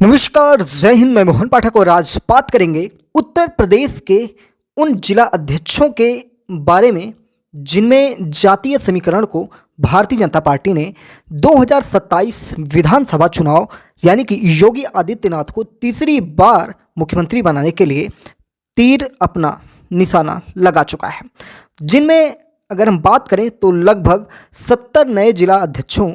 नमस्कार, जय हिंद। मैं मोहन पाठक और आज बात करेंगे उत्तर प्रदेश के उन जिला अध्यक्षों के बारे में जिनमें जातीय समीकरण को भारतीय जनता पार्टी ने 2027 विधानसभा चुनाव यानी कि योगी आदित्यनाथ को तीसरी बार मुख्यमंत्री बनाने के लिए तीर अपना निशाना लगा चुका है। जिनमें अगर हम बात करें तो लगभग 70 नए जिला अध्यक्षों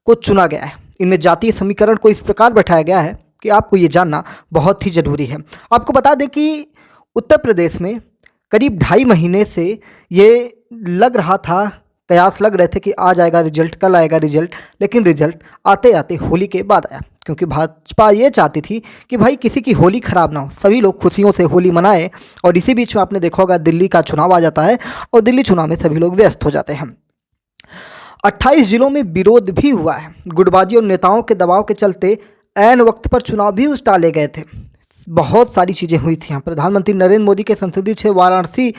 को चुना गया है। इनमें जातीय समीकरण को इस प्रकार बैठाया गया है कि आपको ये जानना बहुत ही ज़रूरी है। आपको बता दें कि उत्तर प्रदेश में करीब 2.5 महीने से ये लग रहा था, कयास लग रहे थे कि आ जाएगा रिजल्ट, कल आएगा रिजल्ट, लेकिन रिजल्ट आते आते होली के बाद आया। क्योंकि भाजपा ये चाहती थी कि भाई किसी की होली ख़राब ना हो, सभी लोग खुशियों से होली मनाएं। और इसी बीच में आपने देखा होगा दिल्ली का चुनाव आ जाता है और दिल्ली चुनाव में सभी लोग व्यस्त हो जाते हैं। 28 जिलों में विरोध भी हुआ है। गुटबाजी और नेताओं के दबाव के चलते ऐन वक्त पर चुनाव भी उस टाले गए थे। बहुत सारी चीज़ें हुई थी यहाँ। प्रधानमंत्री नरेंद्र मोदी के संसदीय क्षेत्र वाराणसी,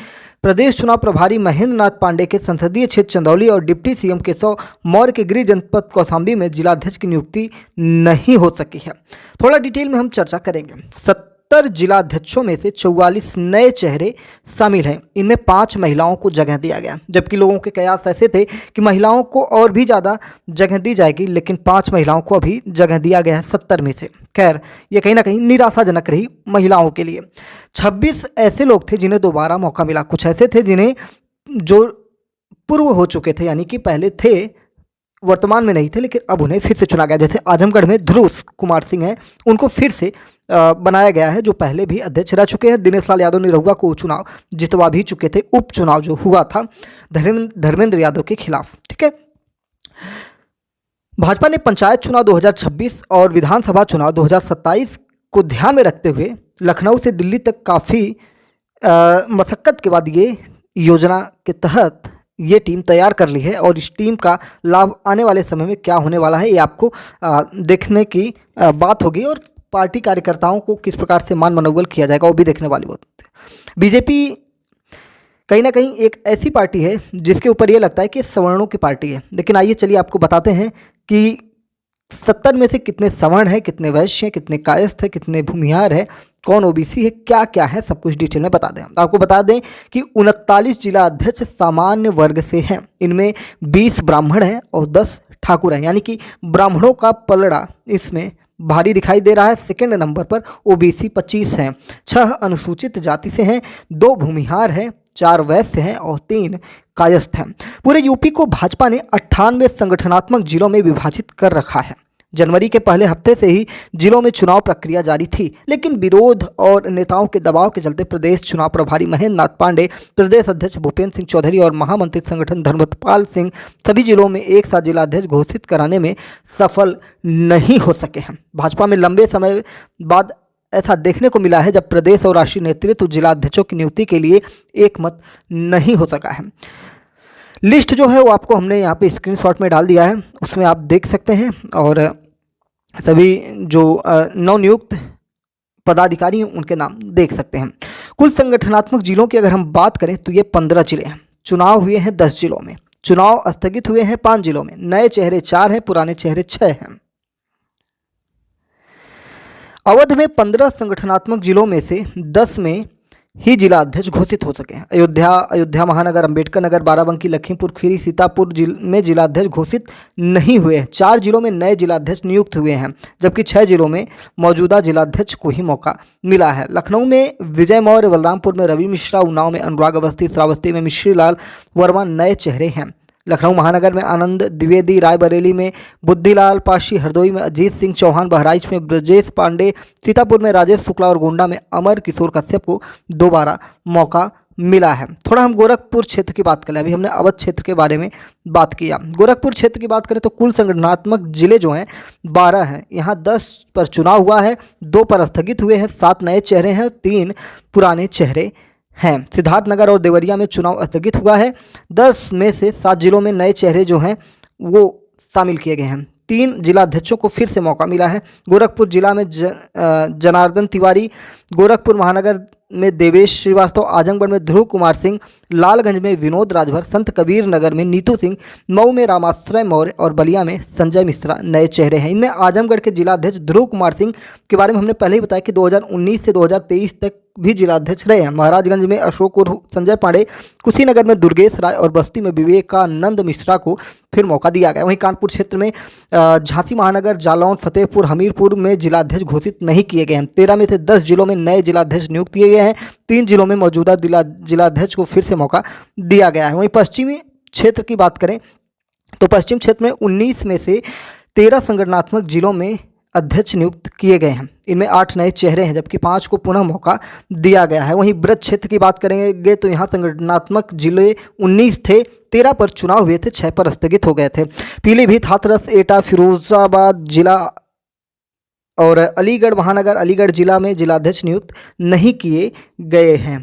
प्रदेश चुनाव प्रभारी महेंद्र नाथ पांडे के संसदीय क्षेत्र चंदौली और डिप्टी सीएम केशव मौर्य के गृह जनपद कौशाम्बी में जिलाध्यक्ष की नियुक्ति नहीं हो सकी है। थोड़ा डिटेल में हम चर्चा करेंगे। 70 जिलाध्यक्षों में से 44 नए चेहरे शामिल हैं। इनमें 5 महिलाओं को जगह दिया गया, जबकि लोगों के कयास ऐसे थे कि महिलाओं को और भी ज़्यादा जगह दी जाएगी, लेकिन 5 महिलाओं को अभी जगह दिया गया है 70 में से। खैर, ये कहीं ना कहीं निराशाजनक रही महिलाओं के लिए। 26 ऐसे लोग थे जिन्हें दोबारा मौका मिला। कुछ ऐसे थे जिन्हें जो पूर्व हो चुके थे, यानी कि पहले थे, वर्तमान में नहीं थे, लेकिन अब उन्हें फिर से चुना गया। जैसे आजमगढ़ में ध्रुव कुमार सिंह हैं, उनको फिर से बनाया गया है, जो पहले भी अध्यक्ष रह चुके हैं। दिनेश लाल यादव निरहुआ को चुनाव जितवा भी चुके थे, उपचुनाव जो हुआ था धर्मेंद्र यादव के खिलाफ। ठीक है। भाजपा ने पंचायत चुनाव 2026 और विधानसभा चुनाव 2027 को ध्यान में रखते हुए लखनऊ से दिल्ली तक काफ़ी मशक्क़त के बाद ये योजना के तहत ये टीम तैयार कर ली है। और इस टीम का लाभ आने वाले समय में क्या होने वाला है, ये आपको देखने की बात होगी। और पार्टी कार्यकर्ताओं को किस प्रकार से मान मनोबल किया जाएगा, वो भी देखने वाली बात है। बीजेपी कहीं ना कहीं एक ऐसी पार्टी है जिसके ऊपर ये लगता है कि सवर्णों की पार्टी है। लेकिन आइए चलिए आपको बताते हैं कि 70 में से कितने सवर्ण हैं, कितने वैश्य हैं, कितने कायस्थ हैं, कितने भूमिहार है, कौन ओबीसी है, क्या क्या है, सब कुछ डिटेल में बता दें। आपको बता दें कि 39 जिला अध्यक्ष सामान्य वर्ग से हैं। इनमें 20 ब्राह्मण हैं और 10 ठाकुर हैं, यानी कि ब्राह्मणों का पलड़ा इसमें भारी दिखाई दे रहा है। सेकंड नंबर पर ओबीसी 25 हैं, 6 अनुसूचित जाति से हैं, 2 भूमिहार हैं, 4 वैश्य हैं और 3 कायस्थ हैं। पूरे यूपी को भाजपा ने 98 संगठनात्मक जिलों में विभाजित कर रखा है। जनवरी के पहले हफ्ते से ही जिलों में चुनाव प्रक्रिया जारी थी, लेकिन विरोध और नेताओं के दबाव के चलते प्रदेश चुनाव प्रभारी महेंद्र नाथ पांडे, प्रदेश अध्यक्ष भूपेंद्र सिंह चौधरी और महामंत्री संगठन धर्मपाल सिंह सभी जिलों में एक साथ जिलाध्यक्ष घोषित कराने में सफल नहीं हो सके हैं। भाजपा में लंबे समय बाद ऐसा देखने को मिला है जब प्रदेश और राष्ट्रीय नेतृत्व जिलाध्यक्षों की नियुक्ति के लिए एक मत नहीं हो सका है। लिस्ट जो है वो आपको हमने यहाँ पे स्क्रीनशॉट में डाल दिया है, उसमें आप देख सकते हैं। और सभी जो नवनियुक्त पदाधिकारी हैं उनके नाम देख सकते हैं। कुल संगठनात्मक जिलों की अगर हम बात करें तो ये 15 जिले हैं। चुनाव हुए हैं 10 जिलों में, चुनाव स्थगित हुए हैं 5 जिलों में, नए चेहरे 4 हैं, पुराने चेहरे 6 हैं। अवध में 15 संगठनात्मक जिलों में से 10 में ही जिला अध्यक्ष घोषित हो सके हैं। अयोध्या महानगर, अंबेडकर नगर, बाराबंकी, लखीमपुर खीरी, सीतापुर में जिलाध्यक्ष घोषित नहीं हुए हैं। 4 जिलों में नए जिलाध्यक्ष नियुक्त हुए हैं, जबकि 6 जिलों में मौजूदा जिलाध्यक्ष को ही मौका मिला है। लखनऊ में विजय मौर्य, बलरामपुर में रवि मिश्रा, उन्नाव में अनुराग अवस्थी, श्रावस्ती में मिश्री लाल वर्मा नए चेहरे हैं। लखनऊ महानगर में आनंद द्विवेदी, रायबरेली में बुद्धिलाल पाशी, हरदोई में अजीत सिंह चौहान, बहराइच में ब्रजेश पांडे, सीतापुर में राजेश शुक्ला और गोंडा में अमर किशोर कश्यप को दोबारा मौका मिला है। थोड़ा हम गोरखपुर क्षेत्र की बात करें। अभी हमने अवध क्षेत्र के बारे में बात किया। गोरखपुर क्षेत्र की बात करें तो कुल संगठनात्मक जिले जो हैं 12 हैं। यहाँ 10 पर चुनाव हुआ है, 2 पर स्थगित हुए हैं, 7 नए चेहरे हैं, 3 पुराने चेहरे हैं। सिद्धार्थनगर और देवरिया में चुनाव स्थगित हुआ है। 10 में से 7 जिलों में नए चेहरे जो हैं वो शामिल किए गए हैं। 3 जिलाध्यक्षों को फिर से मौका मिला है। गोरखपुर जिला में जनार्दन तिवारी, गोरखपुर महानगर में देवेश श्रीवास्तव, आजमगढ़ में ध्रुव कुमार सिंह, लालगंज में विनोद राजभर, संत कबीर नगर में नीतू सिंह, मऊ में रामाश्रय मौर्य और बलिया में संजय मिश्रा नए चेहरे हैं। इनमें आजमगढ़ के जिलाध्यक्ष ध्रुव कुमार सिंह के बारे में हमने पहले ही बताया कि 2019 से 2023 तक भी जिलाध्यक्ष रहे हैं। महाराजगंज में अशोक उर्फ संजय पांडे, कुशीनगर में दुर्गेश राय और बस्ती में विवेकानंद मिश्रा को फिर मौका दिया गया। वहीं कानपुर क्षेत्र में झांसी महानगर, जालौन, फतेहपुर, हमीरपुर में जिलाध्यक्ष घोषित नहीं किए गए हैं। 13 में से 10 जिलों में नए जिलाध्यक्ष नियुक्त किए गए हैं। 3 जिलों में मौजूदा जिलाध्यक्ष को फिर से मौका दिया गया है। वहीं पश्चिमी क्षेत्र की बात करें तो पश्चिम क्षेत्र में 19 में से 13 संगठनात्मक जिलों में अध्यक्ष नियुक्त किए गए हैं। इनमें 8 नए चेहरे हैं जबकि 5 को पुनः मौका दिया गया है। वहीं ब्रज क्षेत्र की बात करेंगे तो यहाँ संगठनात्मक जिले 19 थे, 13 पर चुनाव हुए थे, 6 पर स्थगित हो गए थे। पीलीभीत, हाथरस, एटा, फिरोजाबाद जिला और अलीगढ़ महानगर, अलीगढ़ जिला में जिलाध्यक्ष नियुक्त नहीं किए गए हैं।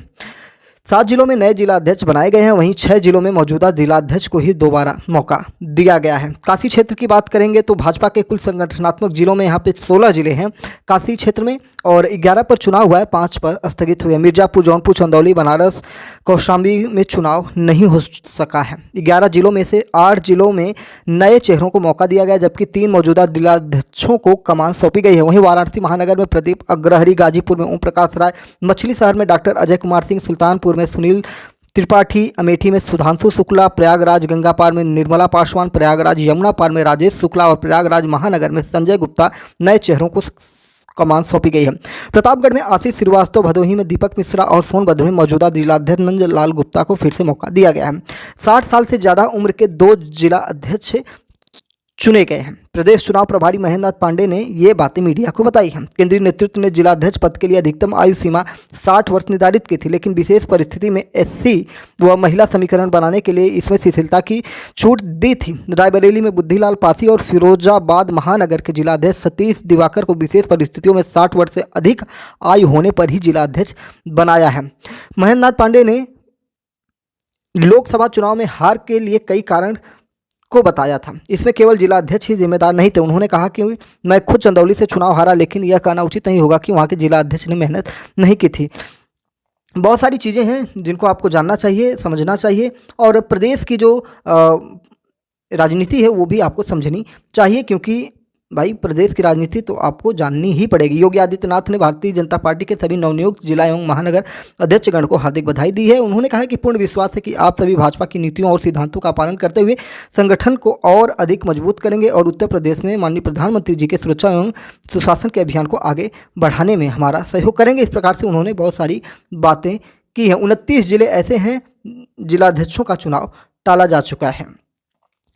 7 जिलों में नए जिलाध्यक्ष बनाए गए हैं। वहीं 6 जिलों में मौजूदा जिलाध्यक्ष को ही दोबारा मौका दिया गया है। काशी क्षेत्र की बात करेंगे तो भाजपा के कुल संगठनात्मक जिलों में यहाँ पे 16 जिले हैं काशी क्षेत्र में और 11 पर चुनाव हुआ है, 5 पर स्थगित हुए। मिर्जापुर, जौनपुर, चंदौली, बनारस, कौशाम्बी में चुनाव नहीं हो सका है। 11 जिलों में से 8 जिलों में नए चेहरों को मौका दिया गया जबकि 3 मौजूदा जिलाध्यक्षों को कमान सौंपी गई है। वहीं वाराणसी महानगर में प्रदीप अग्रहरी, गाजीपुर में ओम प्रकाश राय, मछली शहर में डॉक्टर अजय कुमार सिंह, सुल्तानपुर में सुनील त्रिपाठी, अमेठी में सुधांशु शुक्ला, प्रयागराज गंगापार में निर्मला पासवान, प्रयागराज यमुना पार में राजेश शुक्ला और प्रयागराज महानगर में संजय गुप्ता नए चेहरों को कमान सौंपी गई है। प्रतापगढ़ में आशीष श्रीवास्तव, भदोही में दीपक मिश्रा और सोनभद्र में मौजूदा जिलाध्यक्ष नंदलाल गुप्ता को फिर से मौका दिया गया है। 60 साल से ज़्यादा उम्र के 2 जिला अध्यक्ष चुने गए हैं। प्रदेश चुनाव प्रभारी महेंद्रनाथ पांडे ने ये बातें मीडिया को बताई हैं। केंद्रीय नेतृत्व ने जिलाध्यक्ष पद के लिए अधिकतम आयु सीमा 60 वर्ष निर्धारित की थी, लेकिन विशेष परिस्थिति में SC व महिला समीकरण बनाने के लिए इसमें शिथिलता की छूट दी थी। रायबरेली में बुद्धिलाल पासी और फिरोजाबाद महानगर के जिलाध्यक्ष सतीश दिवाकर को विशेष परिस्थितियों में 60 वर्ष से अधिक आयु होने पर ही जिलाध्यक्ष बनाया है। महेंद्रनाथ पांडे ने लोकसभा चुनाव में हार के लिए कई कारण को बताया था। इसमें केवल जिलाध्यक्ष ही जिम्मेदार नहीं थे। उन्होंने कहा कि मैं खुद चंदौली से चुनाव हारा, लेकिन यह कहना उचित नहीं होगा कि वहाँ के जिलाध्यक्ष ने मेहनत नहीं की थी। बहुत सारी चीज़ें हैं जिनको आपको जानना चाहिए, समझना चाहिए और प्रदेश की जो राजनीति है वो भी आपको समझनी चाहिए, क्योंकि भाई प्रदेश की राजनीति तो आपको जाननी ही पड़ेगी। योगी आदित्यनाथ ने भारतीय जनता पार्टी के सभी नवनियुक्त जिला एवं महानगर अध्यक्षगण को हार्दिक बधाई दी है। उन्होंने कहा कि पूर्ण विश्वास है कि आप सभी भाजपा की नीतियों और सिद्धांतों का पालन करते हुए संगठन को और अधिक मजबूत करेंगे और उत्तर प्रदेश में माननीय प्रधानमंत्री जी के सुरक्षा एवं सुशासन के अभियान को आगे बढ़ाने में हमारा सहयोग करेंगे। इस प्रकार से उन्होंने बहुत सारी बातें की हैं। 29 जिले ऐसे हैं जिलाध्यक्षों का चुनाव टाला जा चुका है,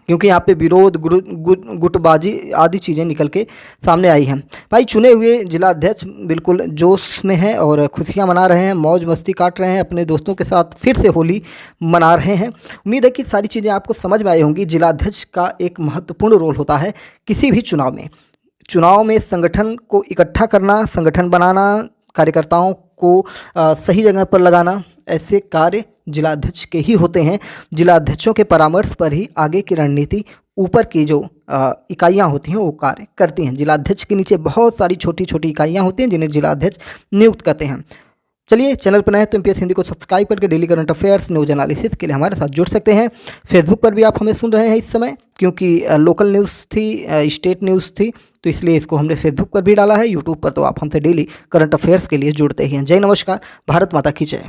क्योंकि यहाँ पे विरोध, गुटबाजी आदि चीज़ें निकल के सामने आई हैं। भाई चुने हुए जिलाध्यक्ष बिल्कुल जोश में हैं और खुशियाँ मना रहे हैं, मौज मस्ती काट रहे हैं, अपने दोस्तों के साथ फिर से होली मना रहे हैं। उम्मीद है कि सारी चीज़ें आपको समझ में आई होंगी। जिलाध्यक्ष का एक महत्वपूर्ण रोल होता है किसी भी चुनाव में संगठन को इकट्ठा करना, संगठन बनाना, कार्यकर्ताओं को सही जगह पर लगाना, ऐसे कार्य जिलाध्यक्ष के ही होते हैं। जिलाध्यक्षों के परामर्श पर ही आगे की रणनीति, ऊपर की जो इकाइयां होती हैं वो कार्य करती हैं। जिलाध्यक्ष के नीचे बहुत सारी छोटी छोटी इकाइयां होती हैं जिन्हें जिलाध्यक्ष नियुक्त करते हैं। चलिए, चैनल पर नए हैं तो MPS हिंदी को सब्सक्राइब करके daily current affairs, news analysis के लिए हमारे साथ जुड़ सकते हैं। फेसबुक पर भी आप हमें सुन रहे हैं इस समय, क्योंकि लोकल न्यूज़ थी, स्टेट न्यूज़ थी, तो इसलिए इसको हमने फेसबुक पर भी डाला है। यूट्यूब पर तो आप हमसे डेली करंट अफेयर्स के लिए जुड़ते ही हैं। जय नमस्कार, भारत माता की जय।